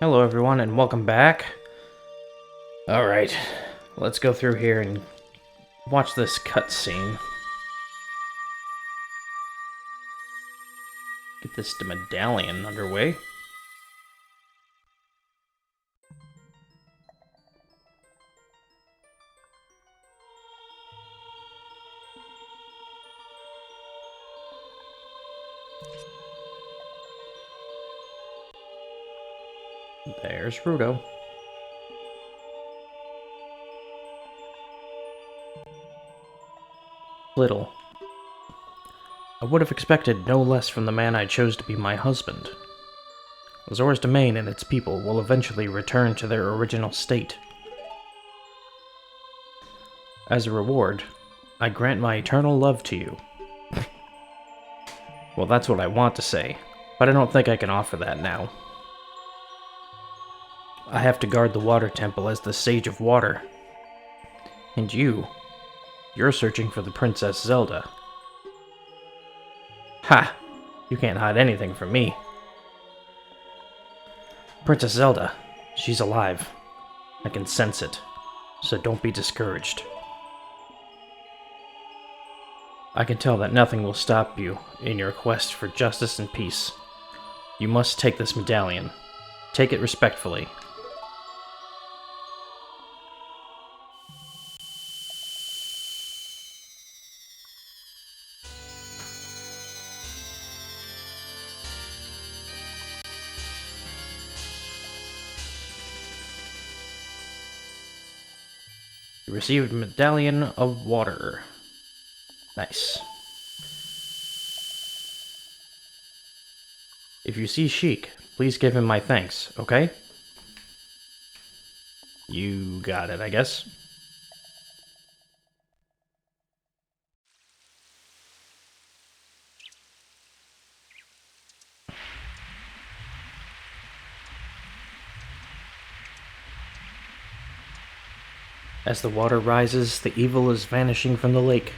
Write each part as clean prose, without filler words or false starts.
Hello everyone and welcome back. Alright, let's go through here and watch this cutscene. Get this medallion underway. There's Rudo. Little. I would have expected no less from the man I chose to be my husband. Zora's domain and its people will eventually return to their original state. As a reward, I grant my eternal love to you. Well, that's what I want to say, but I don't think I can offer that now. I have to guard the water temple as the Sage of Water. And you're searching for the Princess Zelda. Ha! You can't hide anything from me. Princess Zelda, she's alive. I can sense it, so don't be discouraged. I can tell that nothing will stop you in your quest for justice and peace. You must take this medallion. Take it respectfully. You received Medallion of Water. Nice. If you see Shiek, please give him my thanks, okay? You got it, I guess. As the water rises, the evil is vanishing from the lake.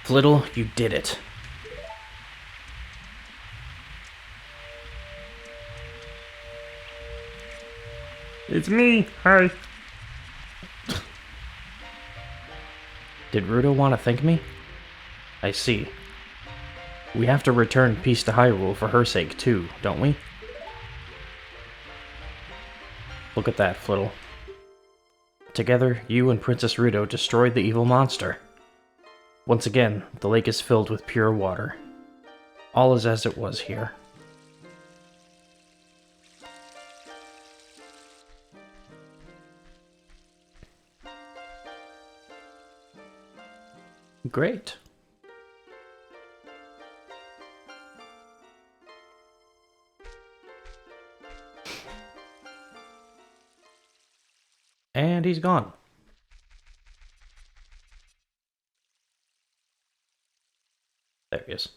Flittle, you did it. It's me! Hi! Did Rudo want to thank me? I see. We have to return peace to Hyrule for her sake too, don't we? Look at that, Flittle. Together, you and Princess Rudo destroyed the evil monster. Once again, the lake is filled with pure water. All is as it was here. Great. And he's gone. There he is.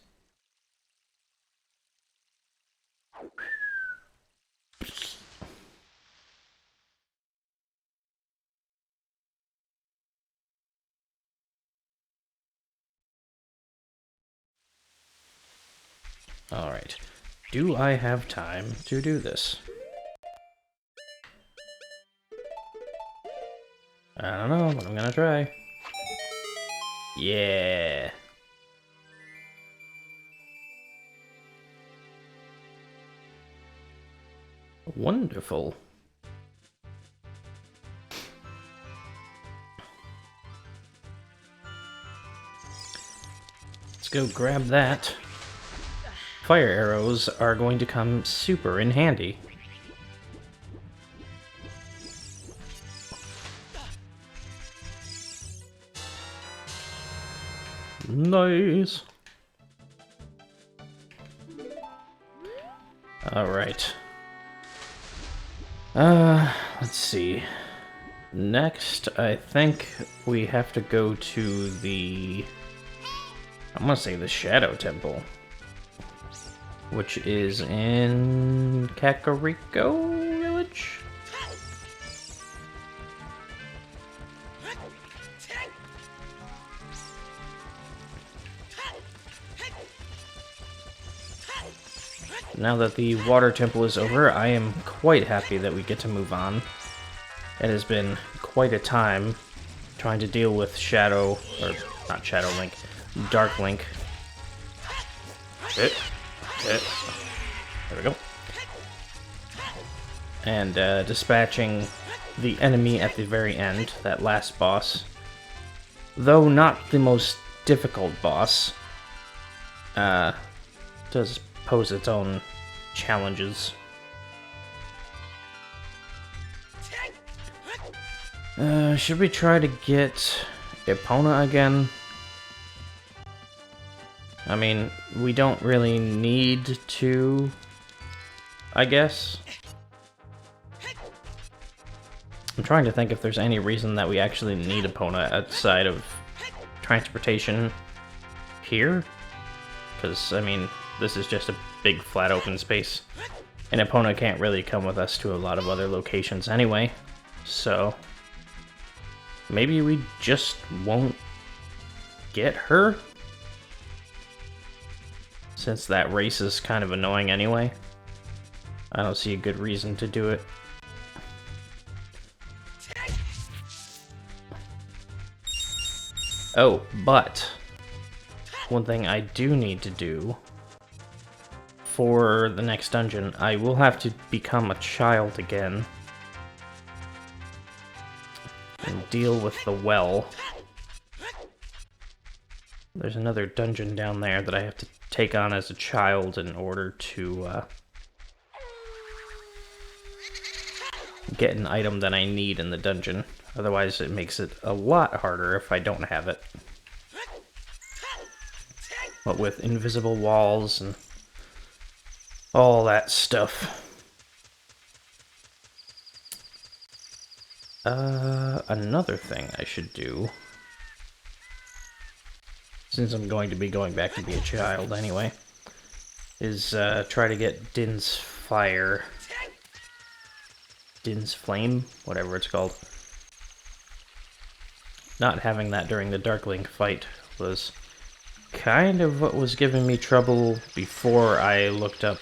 Alright. Do I have time to do this? I don't know, but I'm gonna try. Yeah. Wonderful. Let's go grab that. Fire arrows are going to come super in handy. Nice. Alright. Let's see. Next, I think we have to go to the... I'm gonna say the Shadow Temple. Which is in Kakariko Village? now that the water temple is over, I am quite happy that we get to move on. It has been quite a time trying to deal with Shadow, or not Shadow Link, Dark Link. There we go. And dispatching the enemy at the very end, that last boss. Though not the most difficult boss, does pose its own challenges. Should we try to get Epona again? I mean, we don't really need to, I guess. I'm trying to think if there's any reason that we actually need Epona outside of transportation here. Because, I mean, this is just a big flat open space. And Epona can't really come with us to a lot of other locations anyway. So maybe we just won't get her? Since that race is kind of annoying anyway. I don't see a good reason to do it. Oh, but one thing I do need to do for the next dungeon, I will have to become a child again and deal with the well. There's another dungeon down there that I have to take on as a child in order to get an item that I need in the dungeon. Otherwise, it makes it a lot harder if I don't have it. What with invisible walls and all that stuff. Another thing I should do, since I'm going to be going back to be a child anyway, is try to get Din's Fire. Din's Flame? Whatever it's called. Not having that during the Dark Link fight was kind of what was giving me trouble before I looked up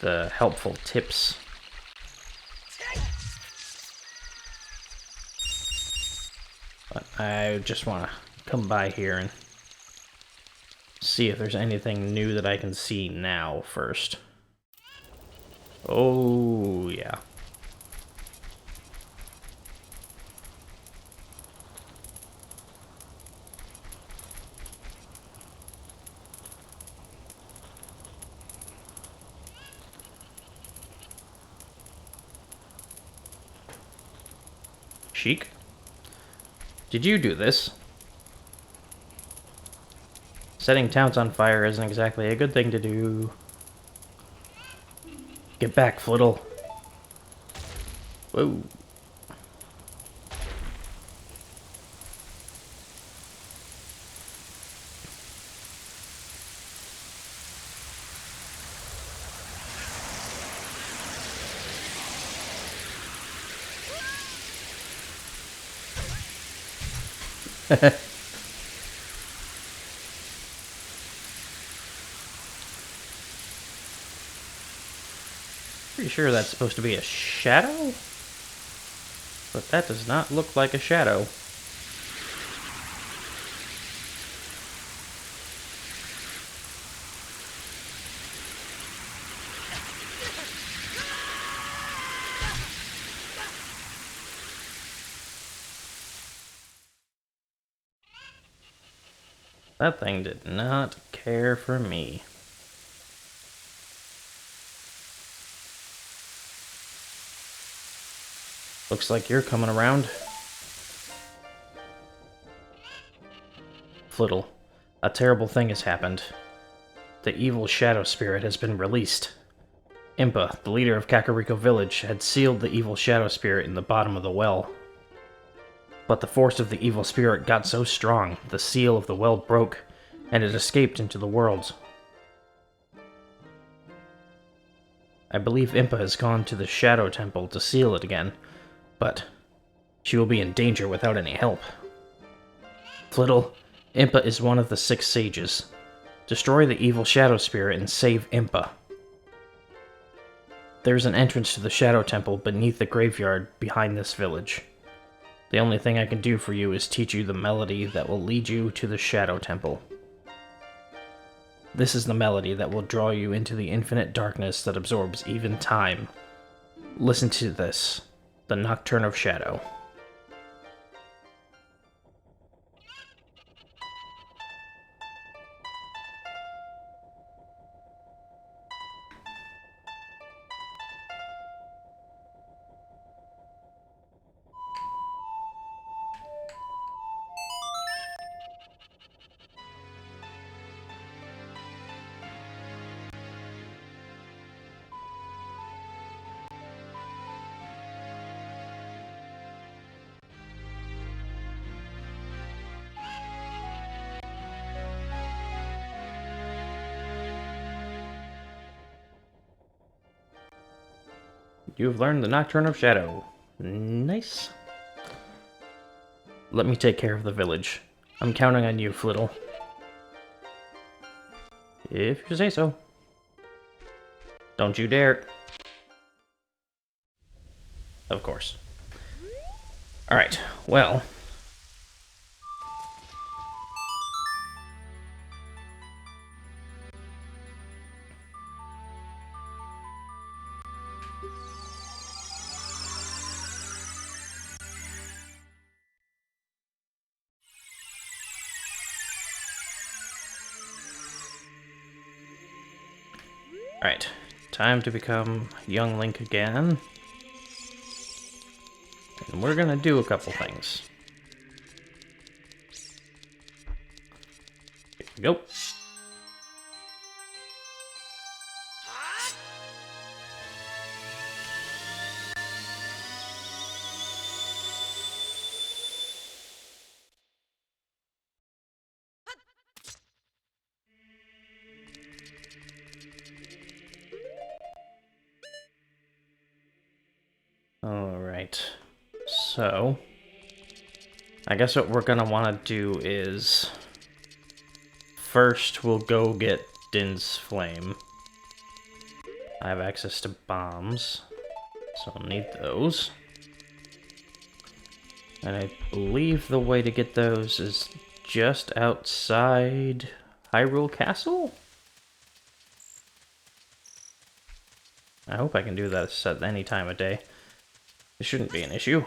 the helpful tips. But I just want to come by here and see if there's anything new that I can see now first. Oh, yeah. Shiek? Did you do this? Setting towns on fire isn't exactly a good thing to do. Get back, Flittle. Whoa. Pretty sure that's supposed to be a shadow? But that does not look like a shadow. That thing did not care for me. Looks like you're coming around. Flittle, a terrible thing has happened. The evil shadow spirit has been released. Impa, the leader of Kakariko Village, had sealed the evil shadow spirit in the bottom of the well. But the force of the evil spirit got so strong, the seal of the well broke, and it escaped into the worlds. I believe Impa has gone to the Shadow Temple to seal it again, but she will be in danger without any help. Flittle, Impa is one of the 6 sages. Destroy the evil shadow spirit and save Impa. There's an entrance to the Shadow Temple beneath the graveyard behind this village. The only thing I can do for you is teach you the melody that will lead you to the Shadow Temple. This is the melody that will draw you into the infinite darkness that absorbs even time. Listen to this, the Nocturne of Shadow. You've learned the Nocturne of Shadow. Nice. Let me take care of the village. I'm counting on you, Flittle. If you say so. Don't you dare. Of course. Alright, well. Alright, time to become young Link again. And we're gonna do a couple things. Here we go. Alright, so I guess what we're gonna want to do is first we'll go get Din's Flame. I have access to bombs, so I'll need those. And I believe the way to get those is just outside Hyrule Castle? I hope I can do that at any time of day. It shouldn't be an issue.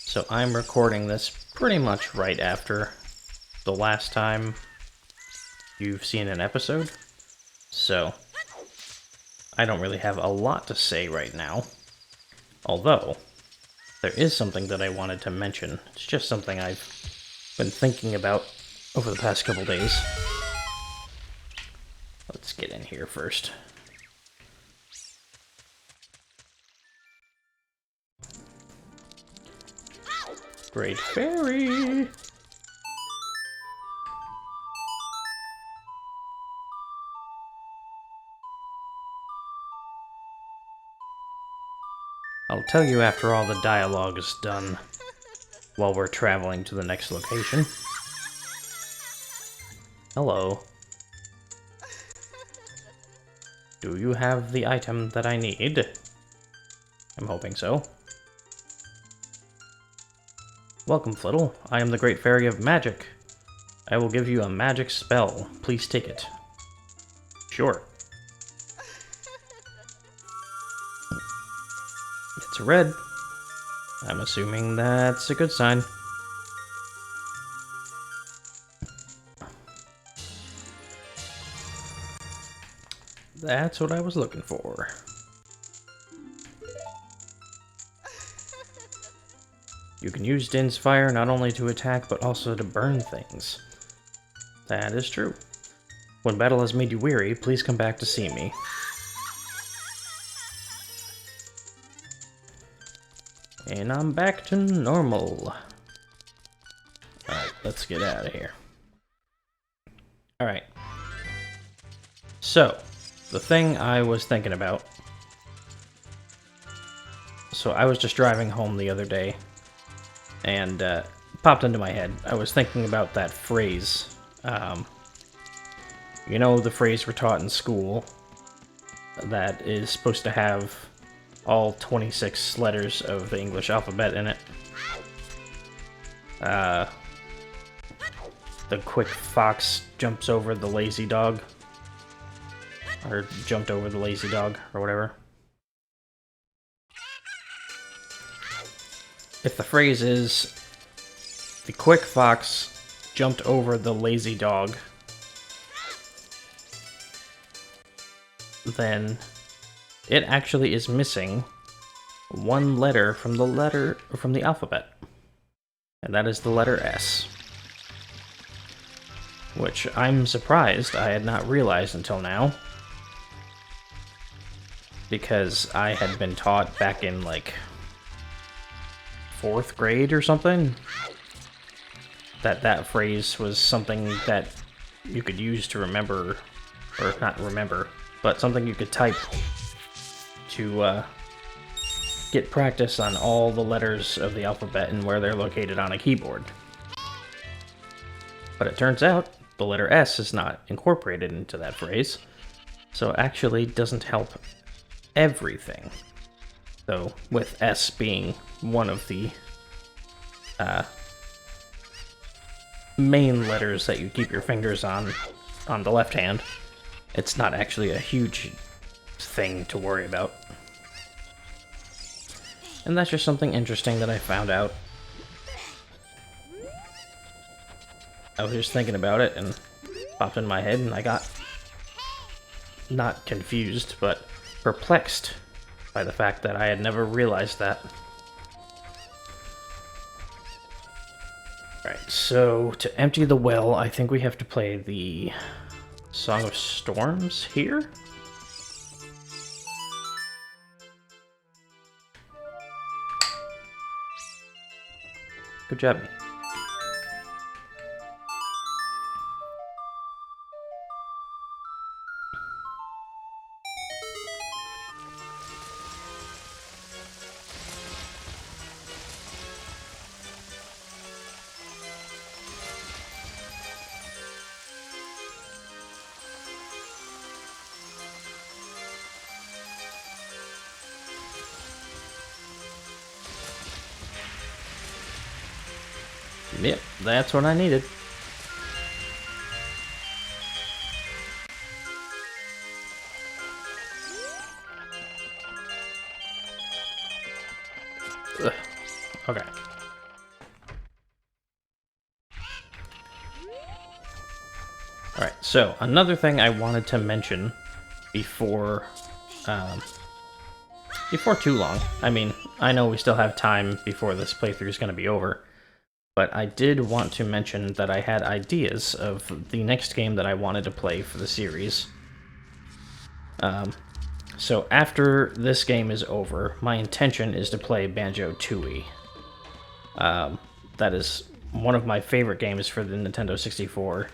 So I'm recording this pretty much right after the last time you've seen an episode. So I don't really have a lot to say right now. Although, there is something that I wanted to mention. It's just something I've been thinking about over the past couple days. Let's get in here first. Great Fairy! I'll tell you after all the dialogue is done, while we're traveling to the next location. Hello. Do you have the item that I need? I'm hoping so. Welcome, Flittle. I am the Great Fairy of Magic. I will give you a magic spell. Please take it. Sure. It's red. I'm assuming that's a good sign. That's what I was looking for. You can use Din's Fire not only to attack, but also to burn things. That is true. When battle has made you weary, please come back to see me. And I'm back to normal. Alright, let's get out of here. Alright. So, the thing I was thinking about. So, I was just driving home the other day, and popped into my head. I was thinking about that phrase. You know, the phrase we're taught in school that is supposed to have all 26 letters of the English alphabet in it. The quick fox jumps over the lazy dog. Or jumped over the lazy dog, or whatever. If the phrase is, the quick fox jumped over the lazy dog, then it actually is missing one letter from the alphabet. And that is the letter S. Which I'm surprised I had not realized until now. Because I had been taught back in, like, 4th grade or something, that phrase was something that you could use to remember, or not remember, but something you could type to get practice on all the letters of the alphabet and where they're located on a keyboard. But it turns out the letter S is not incorporated into that phrase, so it actually doesn't help everything. Though, with S being one of the main letters that you keep your fingers on the left hand, it's not actually a huge thing to worry about. And that's just something interesting that I found out. I was just thinking about it and popped in my head, and I got not confused, but perplexed by the fact that I had never realized that. Alright, so to empty the well, I think we have to play the Song of Storms here? Good job, me. Yep, that's what I needed. Ugh. Okay. Alright, so another thing I wanted to mention before too long. I mean, I know we still have time before this playthrough is going to be over, but I did want to mention that I had ideas of the next game that I wanted to play for the series. So after this game is over, my intention is to play Banjo-Tooie. That is one of my favorite games for the Nintendo 64.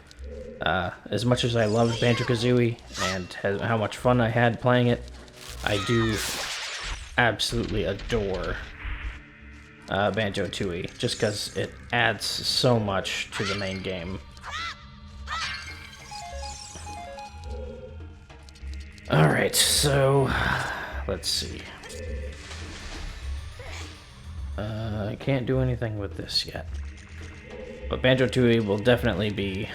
As much as I loved Banjo-Kazooie and how much fun I had playing it, I do absolutely adore Banjo-Tooie, just because it adds so much to the main game. Alright, so let's see. I can't do anything with this yet. But Banjo-Tooie will definitely be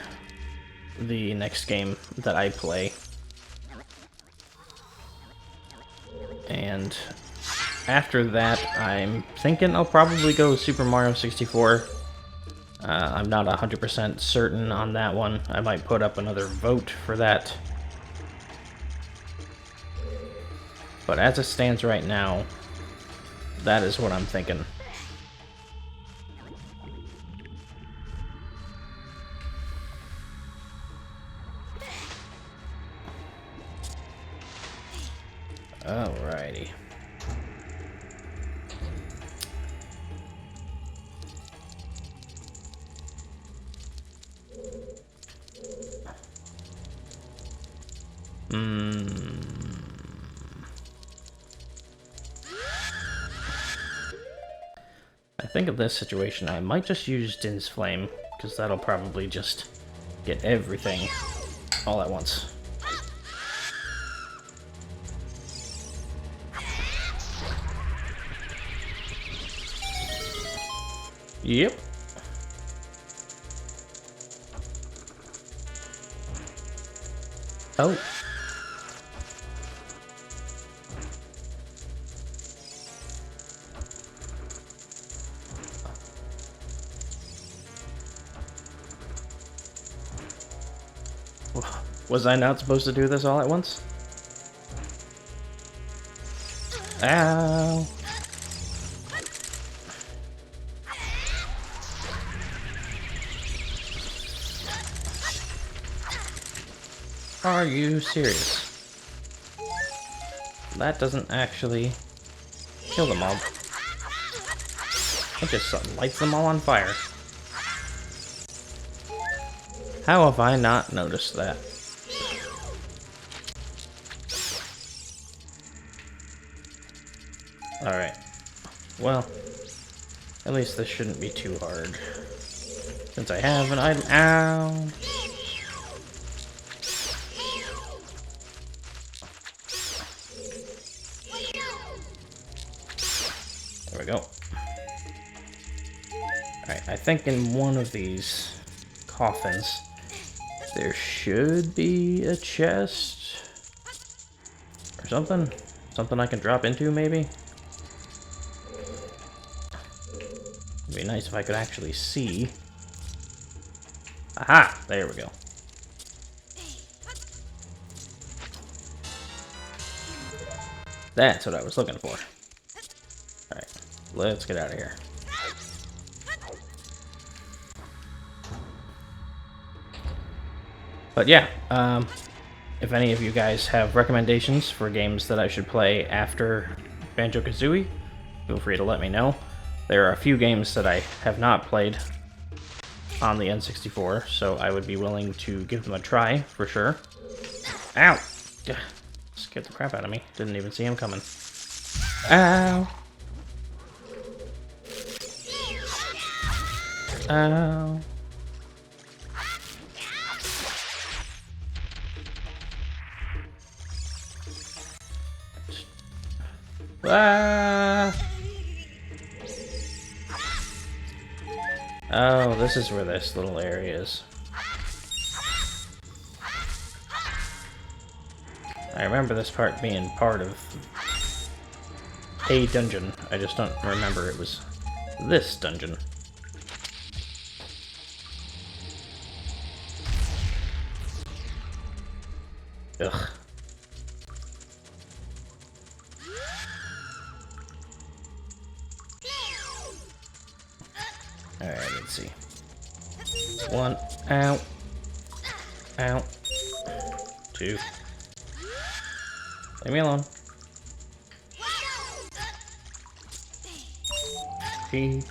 the next game that I play. And after that, I'm thinking I'll probably go Super Mario 64. I'm not 100% certain on that one. I might put up another vote for that. But as it stands right now, that is what I'm thinking. Alrighty. I think in this situation I might just use Din's Flame, because that'll probably just get everything all at once. Yep. Oh. Was I not supposed to do this all at once? Ow. Are you serious? That doesn't actually kill them all. It just lights them all on fire. How have I not noticed that? Alright. Well, at least this shouldn't be too hard. Since I have an item. Ow! There we go. Alright, I think in one of these coffins there should be a chest or something. Something I can drop into, maybe? It'd be nice if I could actually see. Aha! There we go. That's what I was looking for. Alright, let's get out of here. But yeah, if any of you guys have recommendations for games that I should play after Banjo-Kazooie, feel free to let me know. There are a few games that I have not played on the N64, so I would be willing to give them a try, for sure. Ow! Scared the crap out of me. Didn't even see him coming. Ow! Ow! Ah! Oh, this is where this little area is. I remember this part being part of a dungeon. I just don't remember it was this dungeon. Ugh. Alright, let's see. One, ow. Ow. Two. Leave me alone. Three.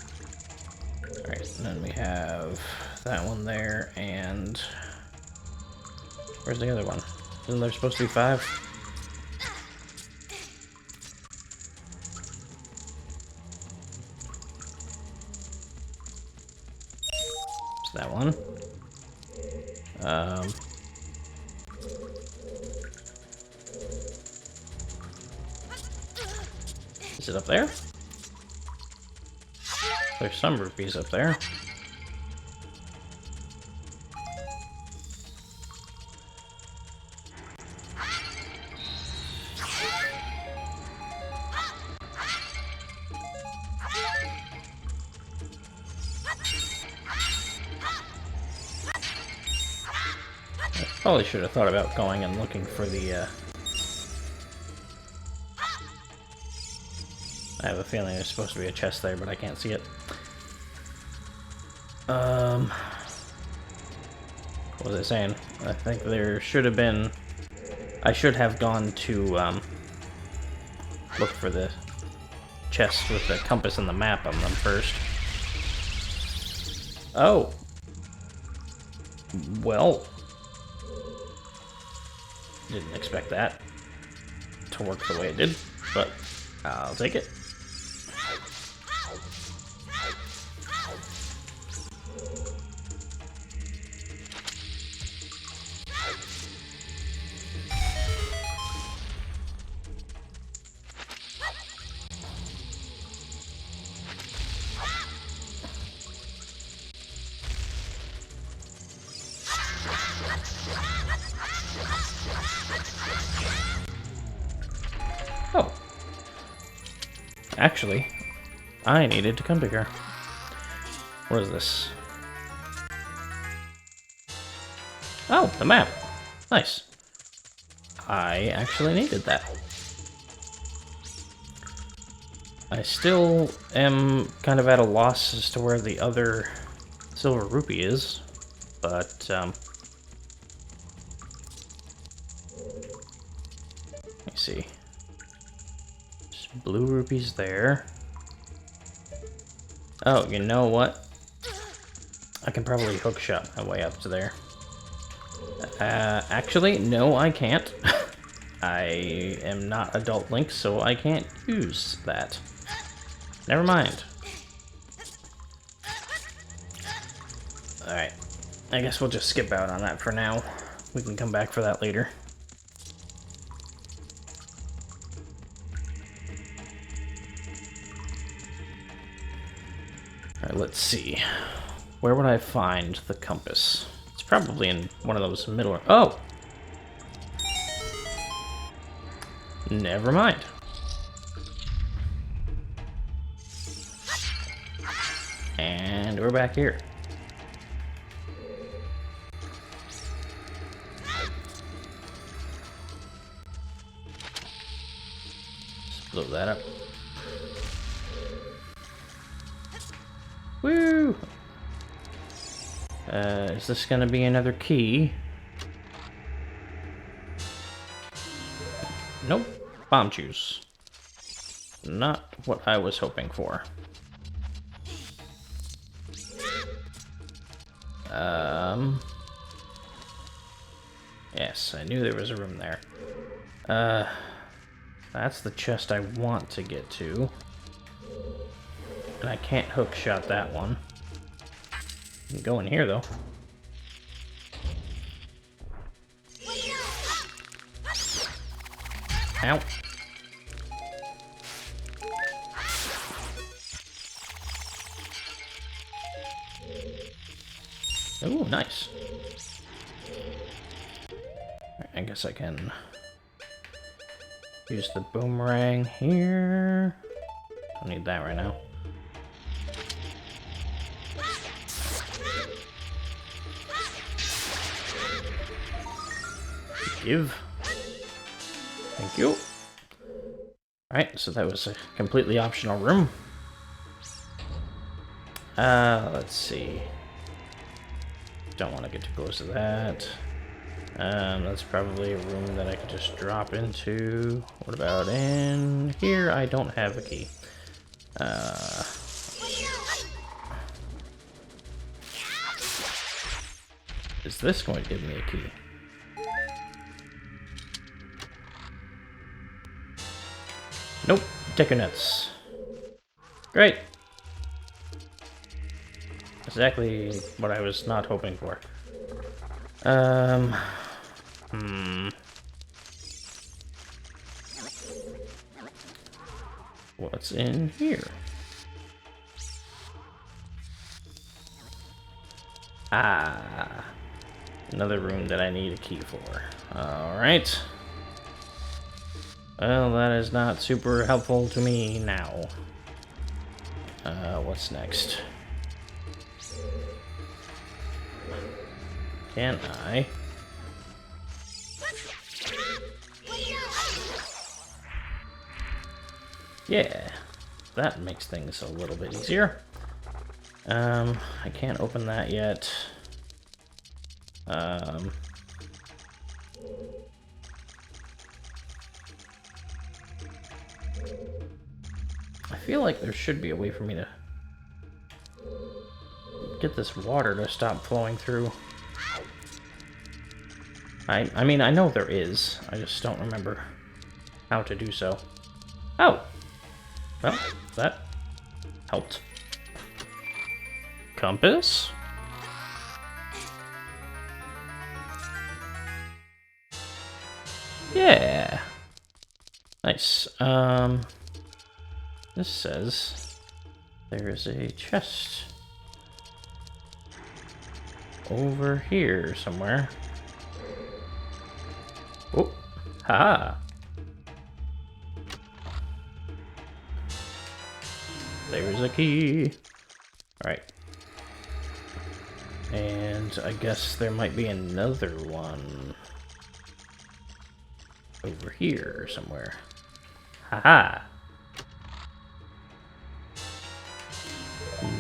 Alright, and then we have that one there, and... where's the other one? Isn't there supposed to be 5? That one. Is it up there? There's some rupees up there. Probably should have thought about going and looking for the, I have a feeling there's supposed to be a chest there, but I can't see it. What was I saying? I think there should have been... I should have gone to, look for the chest with the compass and the map on them first. Oh! Well... Didn't expect that to work the way it did, but I'll take it. Oh. Actually, I needed to come to here. What is this? Oh, the map. Nice. I actually needed that. I still am kind of at a loss as to where the other silver rupee is, but, let me see. There's blue rupees there. Oh, you know what? I can probably hookshot my way up to there. Actually, no, I can't. I am not Adult Link, so I can't use that. Never mind. Alright. I guess we'll just skip out on that for now. We can come back for that later. Alright, let's see. Where would I find the compass? It's probably in one of those middle... Oh! Never mind. And we're back here. Just blow that up. Woo! Is this gonna be another key? Nope. Bomb juice. Not what I was hoping for. Yes, I knew there was a room there. That's the chest I want to get to. And I can't hookshot that one. I can go in here, though. Ow. Ooh, nice. I guess I can use the boomerang here. Don't need that right now. Give. Thank you. Alright, so that was a completely optional room. Let's see. Don't want to get too close to that. That's probably a room that I could just drop into. What about in here? I don't have a key. Is this going to give me a key? Nope. Nuts. Great. Exactly what I was not hoping for. What's in here? Ah. Another room that I need a key for. Alright. Well, that is not super helpful to me now. What's next? Can I? Yeah, that makes things a little bit easier. I can't open that yet. I feel like there should be a way for me to get this water to stop flowing through. I mean, I know there is. I just don't remember how to do so. Oh! Well, that helped. Compass? Yeah. Nice. This says there is a chest over here somewhere. Oh, ha! There's a key. All right. And I guess there might be another one over here somewhere. Haha.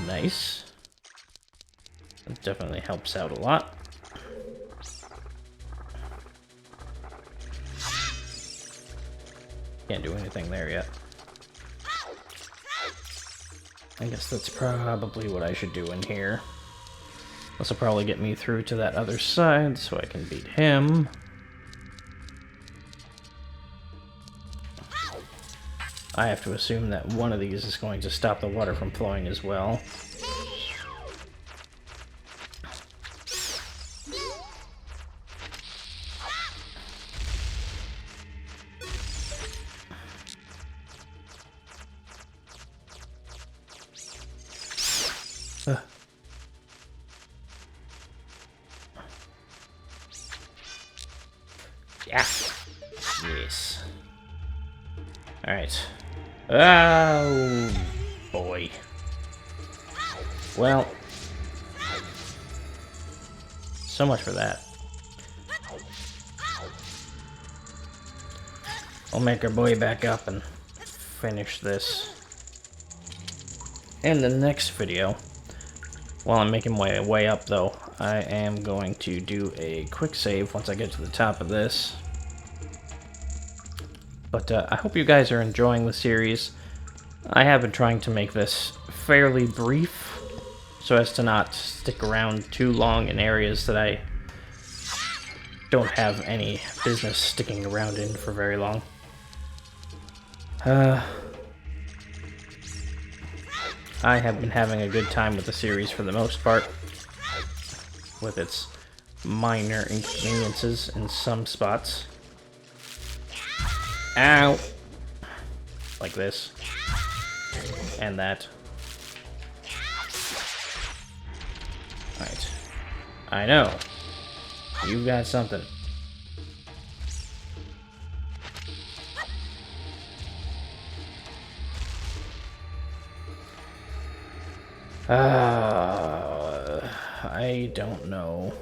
Nice. That definitely helps out a lot. Can't do anything there yet. I guess that's probably what I should do in here. This will probably get me through to that other side so I can beat him. I have to assume that one of these is going to stop the water from flowing as well. Yeah. Yes. Alright. Oh, boy. Well. So much for that. I'll make our boy back up and finish this. In the next video, while I'm making my way up though, I am going to do a quick save once I get to the top of this. But I hope you guys are enjoying the series. I have been trying to make this fairly brief, so as to not stick around too long in areas that I don't have any business sticking around in for very long. I have been having a good time with the series for the most part, with its minor inconveniences in some spots. Ow! Like this. And that. Alright. I know. You got something. I don't know.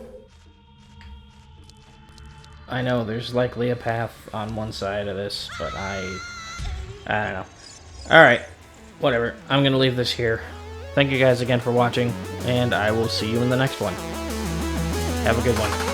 I know there's likely a path on one side of this, but I don't know. Alright, whatever. I'm gonna leave this here. Thank you guys again for watching, and I will see you in the next one. Have a good one.